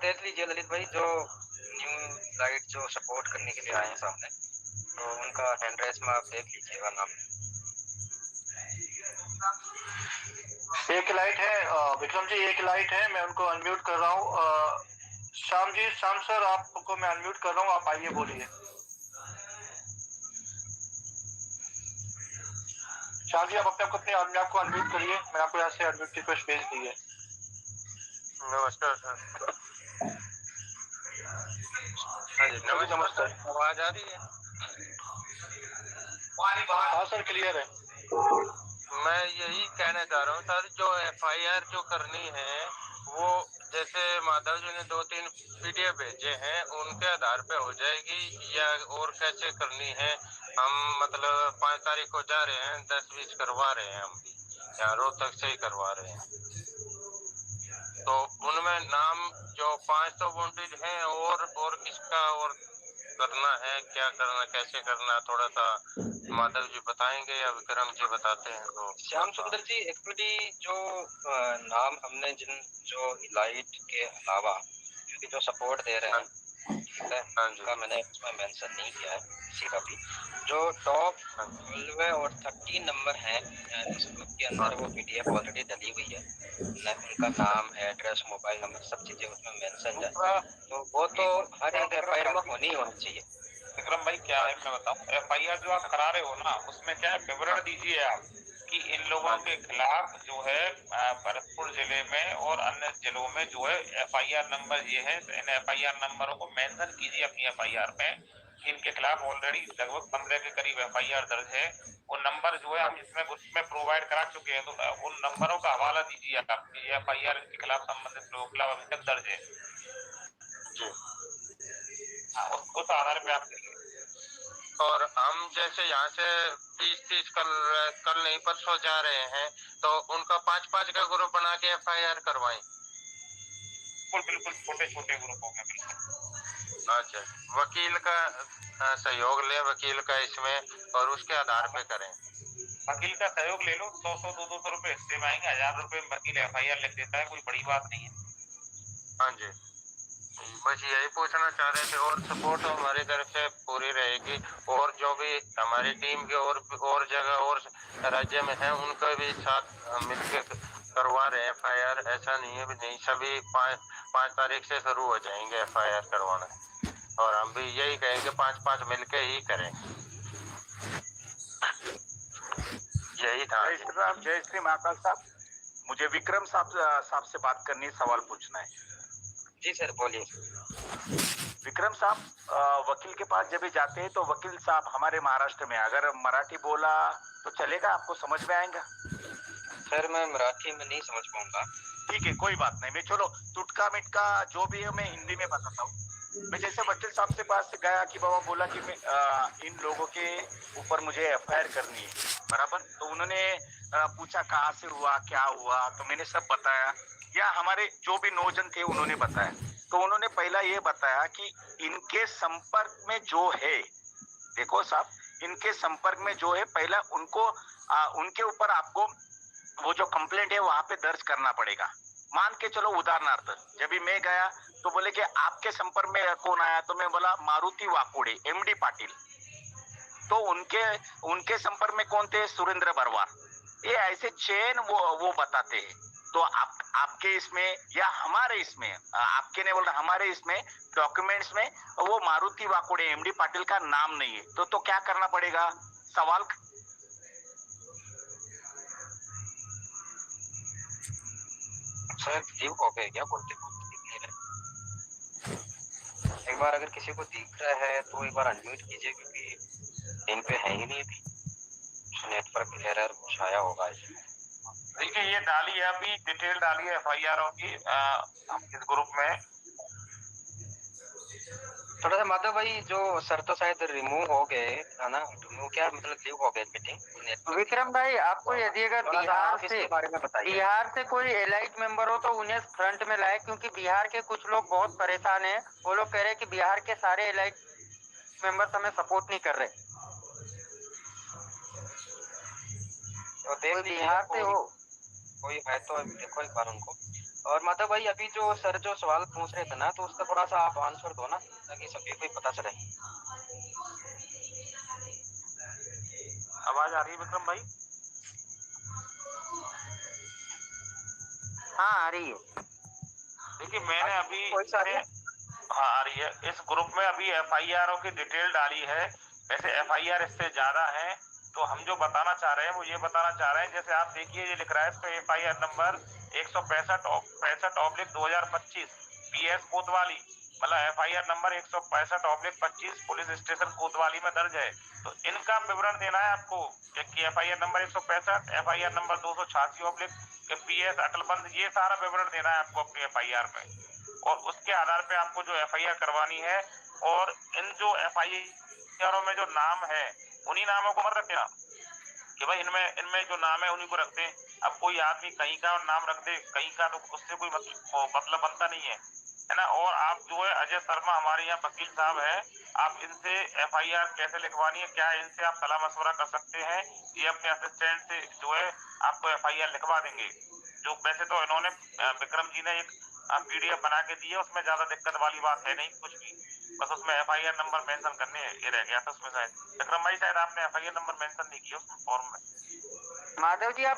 देख लीजिए ललित भाई, जो न्यू लाइट जो सपोर्ट करने के लिए आए हैं सामने, तो उनका हैंड रेस में आप देख लीजिएगा नाम। एक लाइट है विक्रम जी, एक लाइट है, मैं उनको अनम्यूट कर रहा हूँ। श्याम जी, श्याम सर आपको मैं अनम्यूट कर रहा हूँ, आप आइए बोलिए। श्याम जी आप अपने आप को अनम्यूट करिए, मैं आपको यहाँ से अनम्यूट की रिक्वेस्ट भेज दी है। नमस्कार सर। हाँ जी नमस्कार। आवाज आ रही है? हाँ सर क्लियर है। मैं यही कहना चाह रहा हूँ सर, जो एफआईआर जो करनी है वो जैसे माधव जी ने 2-3 पीडीएफ भेजे हैं उनके आधार पे हो जाएगी या और कैसे करनी है? हम मतलब 5 तारीख को जा रहे हैं, 10-20 करवा रहे हैं, हम भी यहाँ रोहतक से ही करवा रहे हैं। तो उनमें नाम जो 5 तो वांटेड हैं और किसका और करना है, क्या करना, कैसे करना, थोड़ा सा माधव जी बताएंगे या विक्रम जी बताते हैं? तो श्याम सुंदर जी, एक्चुअली जो नाम हमने जिन जो लाइट के अलावा क्योंकि जो सपोर्ट दे रहे हैं, ठीक है, उनका मैंने इसमें मेंशन नहीं किया है किसी का भी। जो टॉप 12 और 13 नंबर है उसके अंदर वो पीडीएफ ऑलरेडी डली हुई है, उनका नाम है, एड्रेस, मोबाइल नंबर, सब चीजें उसमें मेंशन है, तो वो तो हर एक एफआईआर में होनी चाहिए। विक्रम भाई क्या है मैं बताऊं, एफआईआर जो आप करा रहे हो ना उसमें क्या है, विवरण दीजिए आप कि इन लोगों के खिलाफ जो है भरतपुर जिले में और अन्य जिलों में जो है एफआईआर नंबर ये है, तो इन एफआईआर नंबरों को मेंशन कीजिए अपनी एफआईआर में। इनके खिलाफ ऑलरेडी लगभग 15 के करीब एफआईआर दर्ज है। वो नंबर जो है हम इसमें उसमें प्रोवाइड करा चुके हैं, तो उन नंबरों का हवाला दीजिए आप, एफआईआर के खिलाफ संबंधित लोगों के खिलाफ अभी तक दर्ज है। उस आधार पे आप। और हम जैसे यहाँ से 30-30 कल नहीं परसों जा रहे हैं, तो उनका 5-5 का ग्रुप बना के एफआईआर करवाएं। बिल्कुल छोटे छोटे ग्रुपों में। बिल्कुल। अच्छा, वकील का सहयोग ले, वकील का इसमें, और उसके आधार पे करें। वकील का सहयोग ले लो, 100-200 रुपए हिस्से में आएंगे, 1000 रुपए में वकील एफआईआर लिख देता है, कोई बड़ी बात नहीं है। हाँ जी, बस यही पूछना चाह रहे थे। और सपोर्ट हमारी तरफ से पूरी रहेगी, और जो भी हमारी टीम के और जगह और राज्य में है उनका भी साथ मिलकर करवा रहे हैं एफआईआर। ऐसा नहीं है भी नहीं, सभी 5 तारीख से शुरू हो जाएंगे एफआईआर करवाना, और हम भी यही कहेंगे 5-5 मिलके ही करें। यही था। जय श्री राम, जय श्री महाकाल साहब। मुझे विक्रम साहब से बात करनी है, सवाल पूछना है। जी सर बोलिए। विक्रम साहब, वकील के पास जब भी जाते हैं तो वकील साहब हमारे महाराष्ट्र में अगर मराठी बोला तो चलेगा, आपको समझ में आएगा? सर मैं मराठी में नहीं समझ पाऊंगा। ठीक है, कोई बात नहीं, मैं चलो टुटका मिटका जो भी है मैं हिंदी में बताता हूँ। मैं जैसे वकील साहब से पास गया कि बाबा बोला कि मैं इन लोगों के ऊपर मुझे एफआईआर करनी है, बराबर। तो उन्होंने पूछा कहाँ से हुआ, क्या हुआ, तो मैंने सब बताया, या हमारे जो भी 9 जन थे उन्होंने बताया। तो उन्होंने पहला ये बताया कि इनके संपर्क में जो है, देखो साहब, इनके संपर्क में जो है, पहला उनको उनके ऊपर आपको वो जो कंप्लेंट है वहां पे दर्ज करना पड़ेगा। मान के चलो उदाहरणार्थ, जब भी मैं गया तो बोले कि आपके संपर्क में कौन आया, तो मैं बोला मारुति वाकुड़े, एमडी पाटिल। तो उनके संपर्क में कौन थे? सुरेंद्र बरवार। ये ऐसे चेन वो बताते हैं। तो आपके इसमें या हमारे इसमें, आपके ने बोला हमारे इसमें डॉक्यूमेंट्स में वो मारुति वाकुड़े एमडी पाटिल का नाम नहीं है, तो क्या करना पड़ेगा? सवाल। सर लीव हो गए क्या बोलते एक बार अगर किसी को दिख रहा है तो एक बार अनम्यूट कीजिए, क्योंकि इन पे है ही नहीं अभी, नेटवर्क एरर कुछ आया होगा इसमें। देखिए ये डाली है, अभी डिटेल डाली है एफआईआर की इस ग्रुप में। थोड़ा सा माधव भाई, जो सर तो शायद रिमूव हो गए है ना, रिमूव क्या मतलब लीव हो गए मीटिंग। विक्रम भाई, आपको यदि अगर बिहार से कोई एलाइट मेंबर हो तो उन्हें फ्रंट में लाए, क्योंकि बिहार के कुछ लोग बहुत परेशान हैं। वो लोग कह रहे हैं कि बिहार के सारे एलाइट मेंबर्स हमें सपोर्ट नहीं कर रहे। तो देख बिहार से हो कोई है तो देखो एक बार उनको, और माधव भाई अभी जो सर जो सवाल पूछ रहे थे ना, तो उसका थोड़ा सा आप आंसर दो ना, ताकि सभी को पता चले। आवाज आ रही है विक्रम भाई? हाँ आ रही है। देखिए मैंने अभी कोई सा है? हाँ आ रही है। इस ग्रुप में अभी FIR की डिटेल डाली है। वैसे FIR इससे ज्यादा है। तो हम जो बताना चाह रहे हैं वो ये बताना चाह रहे हैं, जैसे आप देखिए ये लिख रहा है इस पे FIR नंबर 165/2025 PS कोतवाली, मतलब FIR नंबर 165/25 पुलिस स्टेशन कोतवाली में दर्ज है। तो इनका विवरण देना है आपको कि FIR number 165, FIR number 286/PS अकलबंद, ये सारा विवरण देना है आपको अपनी FIR में। और उसके आधार पे आपको जो FIR करवानी है। और इन जो FIR में जो नाम है उन्हीं नामों को मत रखना कि भाई इनमें इनमें जो नाम है उन्हीं को रखते हैं। अब कोई आदमी कहीं का नाम रख दे कहीं का, तो उससे कोई मतलब बनता नहीं है ना। और आप जो है अजय शर्मा हमारे यहाँ वकील साहब है, आप इनसे FIR कैसे लिखवानी है क्या इनसे आप सलाह मशवरा कर सकते हैं। ये अपने असिस्टेंट से जो है आपको FIR लिखवा देंगे। जो वैसे तो इन्होंने विक्रम जी ने एक PDF बना के दी है, उसमें ज्यादा दिक्कत वाली बात है नहीं कुछ भी, बस उसमें FIR नंबर मेंशन करने ये रह गया था उसमें। शायद विक्रम भाई शायद आपने FIR नंबर मेंशन नहीं किया उसमें फॉर्म में। माधव जी आप